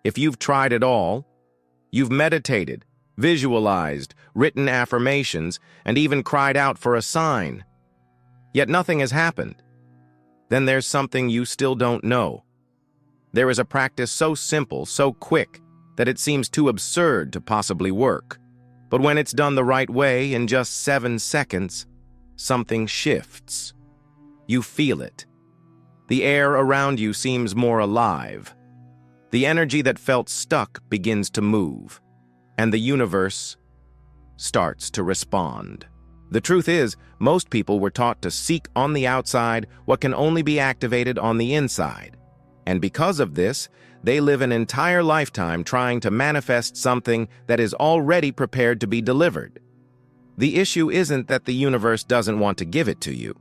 If you've tried it all, you've meditated, visualized, written affirmations, and even cried out for a sign, yet nothing has happened, then there's something you still don't know. There is a practice so simple, so quick, that it seems too absurd to possibly work. But when it's done the right way, in just 7 seconds, something shifts. You feel it. The air around you seems more alive. The energy that felt stuck begins to move, and the universe starts to respond. The truth is, most people were taught to seek on the outside what can only be activated on the inside. And because of this, they live an entire lifetime trying to manifest something that is already prepared to be delivered. The issue isn't that the universe doesn't want to give it to you.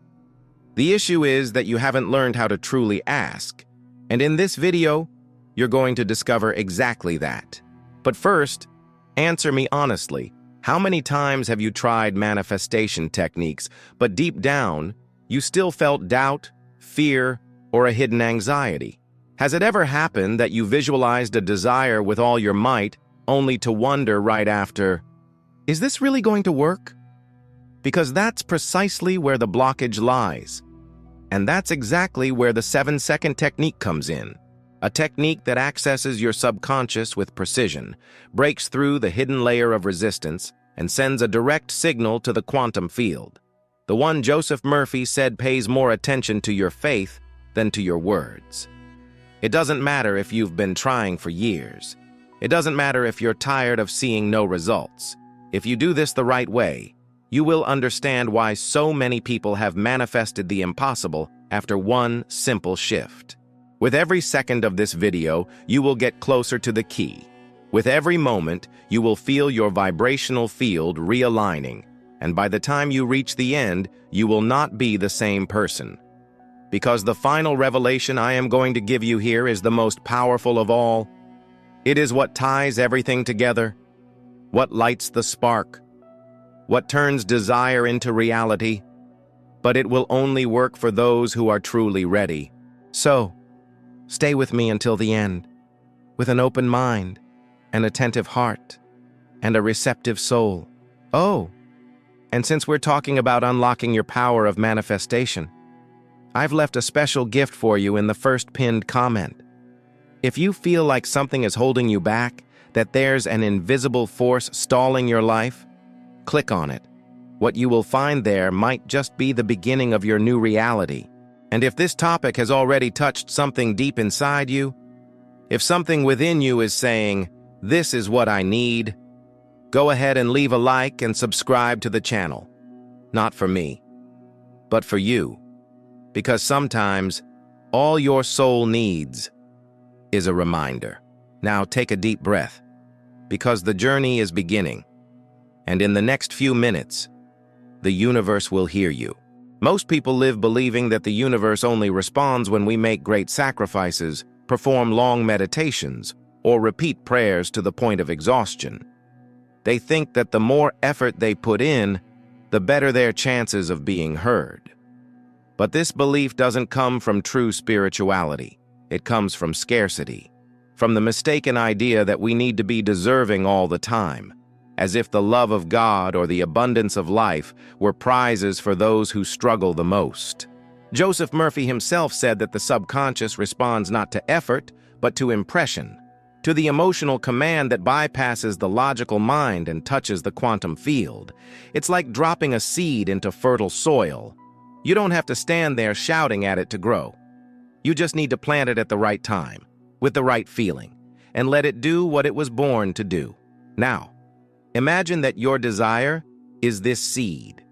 The issue is that you haven't learned how to truly ask. And in this video, you're going to discover exactly that. But first, answer me honestly. How many times have you tried manifestation techniques, but deep down, you still felt doubt, fear, or a hidden anxiety? Has it ever happened that you visualized a desire with all your might, only to wonder right after, is this really going to work? Because that's precisely where the blockage lies. And that's exactly where the 7-second technique comes in. A technique that accesses your subconscious with precision, breaks through the hidden layer of resistance, and sends a direct signal to the quantum field. The one Joseph Murphy said pays more attention to your faith than to your words. It doesn't matter if you've been trying for years. It doesn't matter if you're tired of seeing no results. If you do this the right way, you will understand why so many people have manifested the impossible after one simple shift. With every second of this video, you will get closer to the key. With every moment, you will feel your vibrational field realigning, and by the time you reach the end, you will not be the same person. Because the final revelation I am going to give you here is the most powerful of all. It is what ties everything together, what lights the spark, what turns desire into reality, but it will only work for those who are truly ready. So, stay with me until the end, with an open mind, an attentive heart, and a receptive soul. Oh, and since we're talking about unlocking your power of manifestation, I've left a special gift for you in the first pinned comment. If you feel like something is holding you back, that there's an invisible force stalling your life, click on it. What you will find there might just be the beginning of your new reality. And if this topic has already touched something deep inside you, if something within you is saying, "This is what I need," go ahead and leave a like and subscribe to the channel. Not for me, but for you. Because sometimes, all your soul needs is a reminder. Now take a deep breath, because the journey is beginning. And in the next few minutes, the universe will hear you. Most people live believing that the universe only responds when we make great sacrifices, perform long meditations, or repeat prayers to the point of exhaustion. They think that the more effort they put in, the better their chances of being heard. But this belief doesn't come from true spirituality. It comes from scarcity, from the mistaken idea that we need to be deserving all the time, as if the love of God or the abundance of life were prizes for those who struggle the most. Joseph Murphy himself said that the subconscious responds not to effort, but to impression, to the emotional command that bypasses the logical mind and touches the quantum field. It's like dropping a seed into fertile soil. You don't have to stand there shouting at it to grow. You just need to plant it at the right time, with the right feeling, and let it do what it was born to do. Now, imagine that your desire is this seed,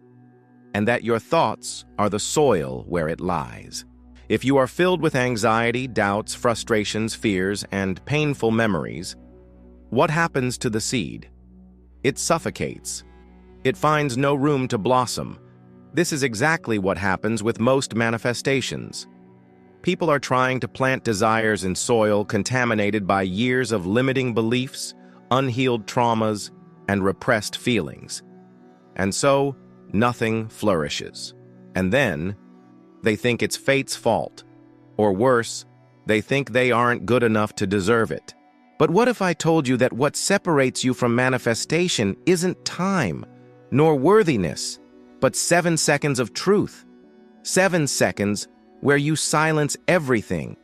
and that your thoughts are the soil where it lies. If you are filled with anxiety, doubts, frustrations, fears, and painful memories, what happens to the seed? It suffocates. It finds no room to blossom. This is exactly what happens with most manifestations. People are trying to plant desires in soil contaminated by years of limiting beliefs, unhealed traumas, and repressed feelings. And so, nothing flourishes. And then, they think it's fate's fault. Or worse, they think they aren't good enough to deserve it. But what if I told you that what separates you from manifestation isn't time, nor worthiness, but 7 seconds of truth? 7 seconds where you silence everything,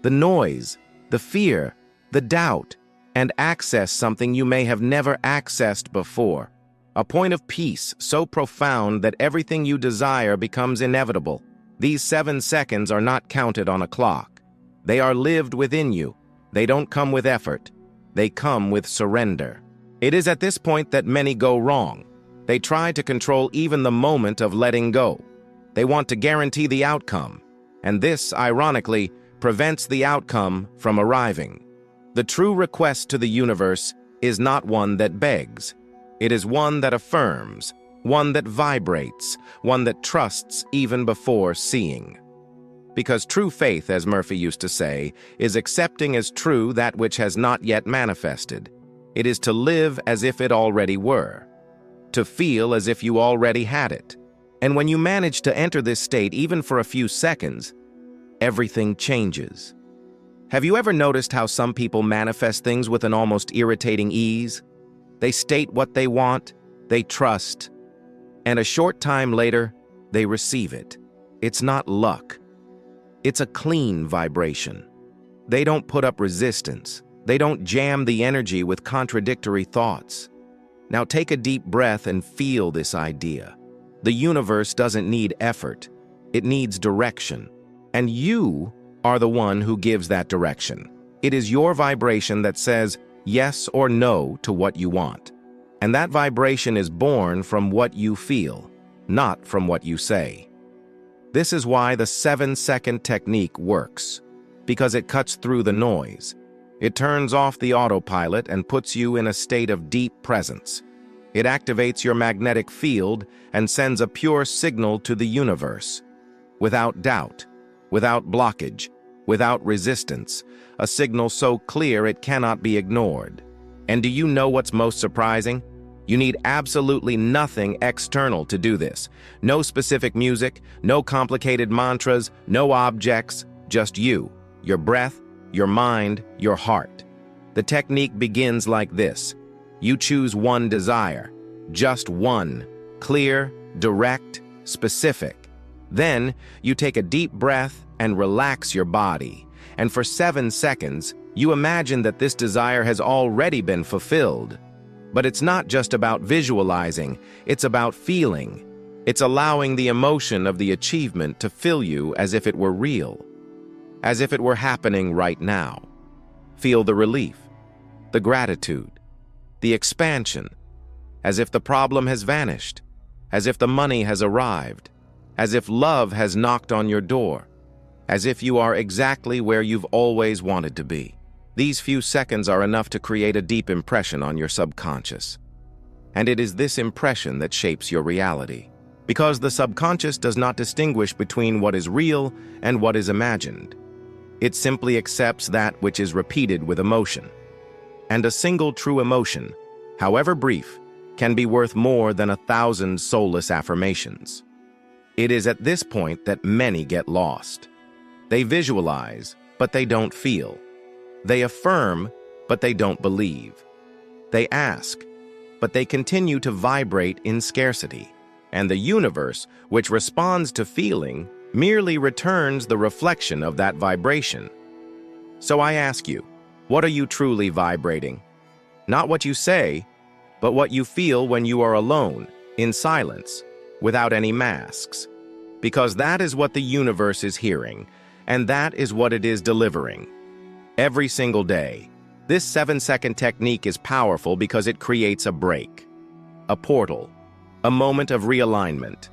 the noise, the fear, the doubt, and access something you may have never accessed before. A point of peace so profound that everything you desire becomes inevitable. These 7 seconds are not counted on a clock. They are lived within you. They don't come with effort. They come with surrender. It is at this point that many go wrong. They try to control even the moment of letting go. They want to guarantee the outcome. And this, ironically, prevents the outcome from arriving. The true request to the universe is not one that begs. It is one that affirms, one that vibrates, one that trusts even before seeing. Because true faith, as Murphy used to say, is accepting as true that which has not yet manifested. It is to live as if it already were, to feel as if you already had it. And when you manage to enter this state even for a few seconds, everything changes. Have you ever noticed how some people manifest things with an almost irritating ease? They state what they want, they trust, and a short time later, they receive it. It's not luck. It's a clean vibration. They don't put up resistance. They don't jam the energy with contradictory thoughts. Now take a deep breath and feel this idea. The universe doesn't need effort. It needs direction. And you are the one who gives that direction. It is your vibration that says yes or no to what you want. And that vibration is born from what you feel, not from what you say. This is why the 7-second technique works, because it cuts through the noise. It turns off the autopilot and puts you in a state of deep presence. It activates your magnetic field and sends a pure signal to the universe. Without doubt, without blockage, without resistance, a signal so clear it cannot be ignored. And do you know what's most surprising? You need absolutely nothing external to do this. No specific music, no complicated mantras, no objects, just you, your breath, your mind, your heart. The technique begins like this. You choose one desire, just one, clear, direct, specific. Then you take a deep breath and relax your body. And for 7 seconds, you imagine that this desire has already been fulfilled. But it's not just about visualizing, it's about feeling. It's allowing the emotion of the achievement to fill you as if it were real, as if it were happening right now. Feel the relief, the gratitude, the expansion, as if the problem has vanished, as if the money has arrived, as if love has knocked on your door, as if you are exactly where you've always wanted to be. These few seconds are enough to create a deep impression on your subconscious. And it is this impression that shapes your reality. Because the subconscious does not distinguish between what is real and what is imagined. It simply accepts that which is repeated with emotion. And a single true emotion, however brief, can be worth more than 1,000 soulless affirmations. It is at this point that many get lost. They visualize, but they don't feel. They affirm, but they don't believe. They ask, but they continue to vibrate in scarcity. And the universe, which responds to feeling, merely returns the reflection of that vibration. So I ask you, what are you truly vibrating? Not what you say, but what you feel when you are alone, in silence, without any masks. Because that is what the universe is hearing, and that is what it is delivering. Every single day, this 7-second technique is powerful because it creates a break, a portal, a moment of realignment.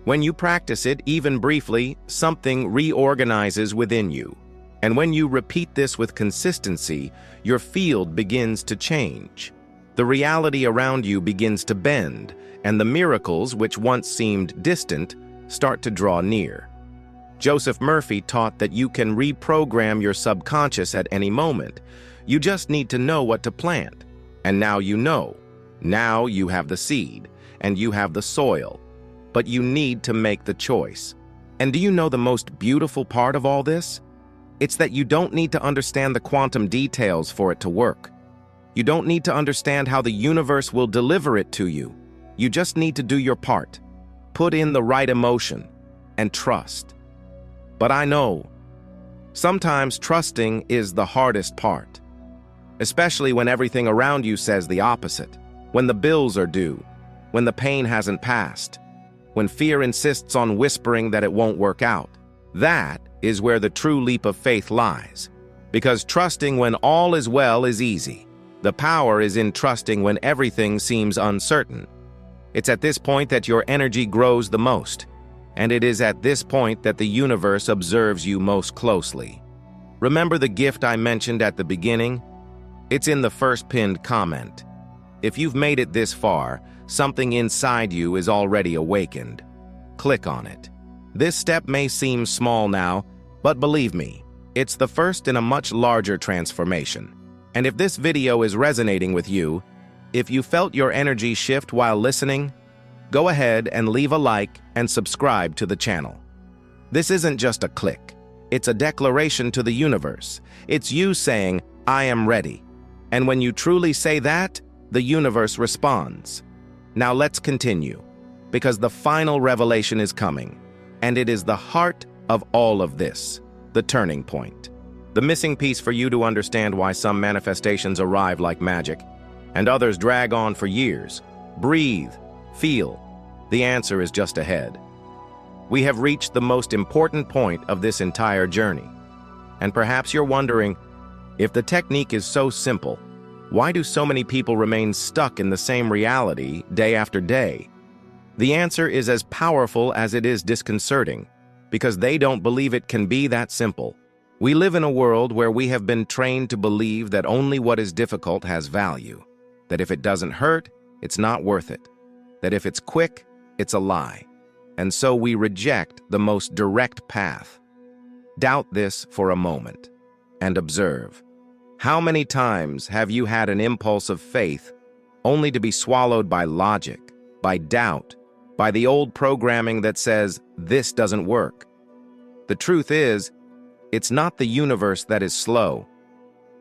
When you practice it, even briefly, something reorganizes within you. And when you repeat this with consistency, your field begins to change. The reality around you begins to bend, and the miracles, which once seemed distant, start to draw near. Joseph Murphy taught that you can reprogram your subconscious at any moment. You just need to know what to plant. And now you know. Now you have the seed, and you have the soil. But you need to make the choice. And do you know the most beautiful part of all this? It's that you don't need to understand the quantum details for it to work. You don't need to understand how the universe will deliver it to you. You just need to do your part. Put in the right emotion and trust. But I know, sometimes trusting is the hardest part, especially when everything around you says the opposite, when the bills are due, when the pain hasn't passed, when fear insists on whispering that it won't work out. That is where the true leap of faith lies, because trusting when all is well is easy. The power is in trusting when everything seems uncertain. It's at this point that your energy grows the most, and it is at this point that the universe observes you most closely. Remember the gift I mentioned at the beginning? It's in the first pinned comment. If you've made it this far, something inside you is already awakened. Click on it. This step may seem small now, but believe me, it's the first in a much larger transformation. And if this video is resonating with you, if you felt your energy shift while listening, go ahead and leave a like and subscribe to the channel. This isn't just a click. It's a declaration to the universe. It's you saying, I am ready. And when you truly say that, the universe responds. Now let's continue, because the final revelation is coming, and it is the heart of all of this, the turning point. The missing piece for you to understand why some manifestations arrive like magic, and others drag on for years. Breathe, feel. The answer is just ahead. We have reached the most important point of this entire journey. And perhaps you're wondering, if the technique is so simple, why do so many people remain stuck in the same reality day after day? The answer is as powerful as it is disconcerting, because they don't believe it can be that simple. We live in a world where we have been trained to believe that only what is difficult has value, that if it doesn't hurt, it's not worth it, that if it's quick, it's a lie. And so we reject the most direct path. Doubt this for a moment and observe. How many times have you had an impulse of faith only to be swallowed by logic, by doubt, by the old programming that says, this doesn't work? The truth is, it's not the universe that is slow.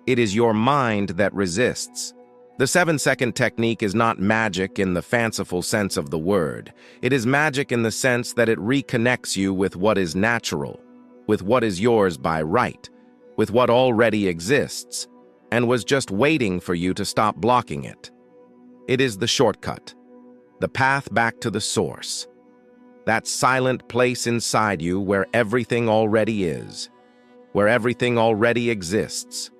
It is your mind that resists. The 7-second technique is not magic in the fanciful sense of the word. It is magic in the sense that it reconnects you with what is natural, with what is yours by right, with what already exists, and was just waiting for you to stop blocking it. It is the shortcut, the path back to the source, that silent place inside you where everything already is, where everything already exists,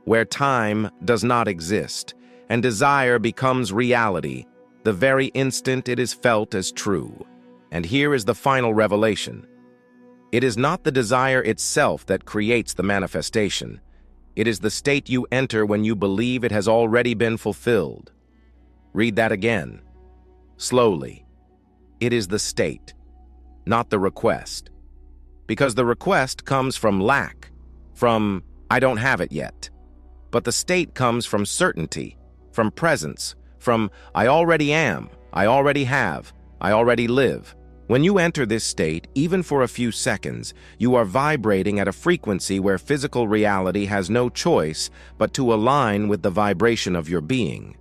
where time does not exist, and desire becomes reality the very instant it is felt as true. And here is the final revelation. It is not the desire itself that creates the manifestation. It is the state you enter when you believe it has already been fulfilled. Read that again, slowly. It is the state, not the request. Because the request comes from lack, from, I don't have it yet. But the state comes from certainty, from presence, from, I already am, I already have, I already live. When you enter this state, even for a few seconds, you are vibrating at a frequency where physical reality has no choice but to align with the vibration of your being.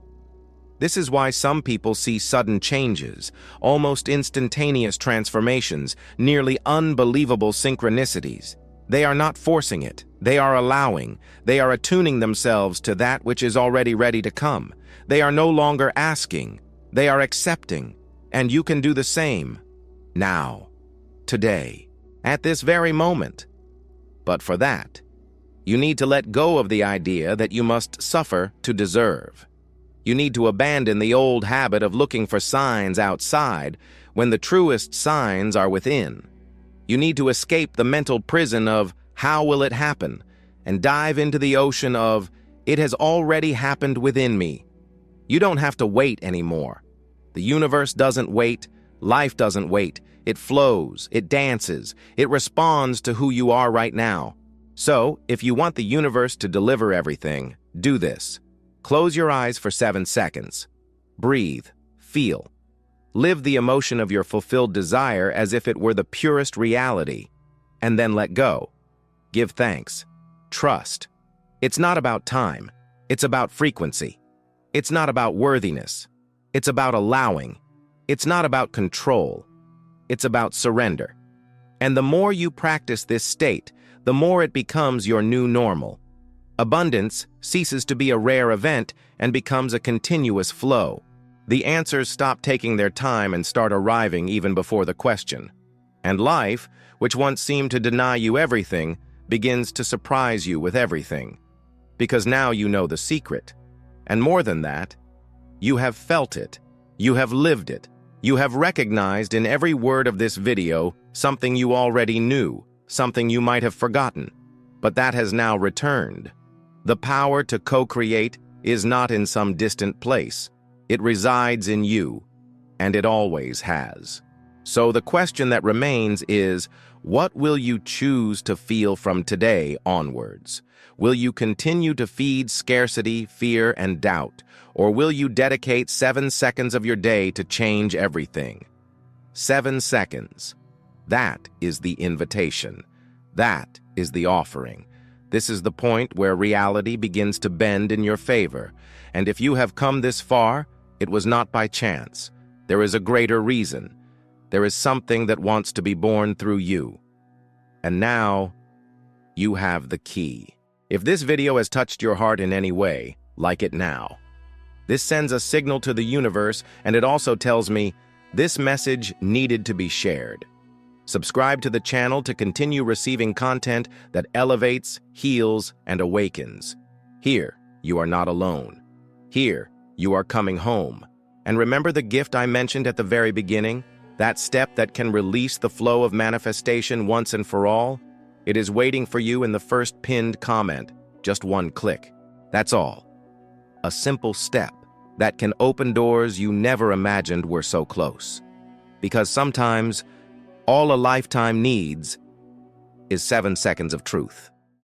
This is why some people see sudden changes, almost instantaneous transformations, nearly unbelievable synchronicities. They are not forcing it, they are allowing, they are attuning themselves to that which is already ready to come. They are no longer asking, they are accepting, and you can do the same. Now, today, at this very moment. But for that, you need to let go of the idea that you must suffer to deserve. You need to abandon the old habit of looking for signs outside when the truest signs are within. You need to escape the mental prison of, how will it happen? And dive into the ocean of, it has already happened within me. You don't have to wait anymore. The universe doesn't wait. Life doesn't wait. It flows, it dances, it responds to who you are right now. So, if you want the universe to deliver everything, do this. Close your eyes for 7 seconds. Breathe, feel. Live the emotion of your fulfilled desire as if it were the purest reality, and then let go. Give thanks. Trust. It's not about time. It's about frequency. It's not about worthiness. It's about allowing. It's not about control. It's about surrender. And the more you practice this state, the more it becomes your new normal. Abundance ceases to be a rare event and becomes a continuous flow. The answers stop taking their time and start arriving even before the question. And life, which once seemed to deny you everything, begins to surprise you with everything. Because now you know the secret. And more than that, you have felt it. You have lived it. You have recognized in every word of this video something you already knew, something you might have forgotten. But that has now returned. The power to co-create is not in some distant place. It resides in you, and it always has. So the question that remains is, what will you choose to feel from today onwards? Will you continue to feed scarcity, fear, and doubt, or will you dedicate 7 seconds of your day to change everything? 7 seconds. That is the invitation. That is the offering. This is the point where reality begins to bend in your favor. And if you have come this far, it was not by chance. There is a greater reason. There is something that wants to be born through you. And now, you have the key. If this video has touched your heart in any way, like it now. This sends a signal to the universe, and it also tells me this message needed to be shared. Subscribe to the channel to continue receiving content that elevates, heals, and awakens. Here, you are not alone. Here, you are coming home. And remember the gift I mentioned at the very beginning? That step that can release the flow of manifestation once and for all? It is waiting for you in the first pinned comment. Just one click. That's all. A simple step that can open doors you never imagined were so close. Because sometimes, all a lifetime needs is 7 seconds of truth.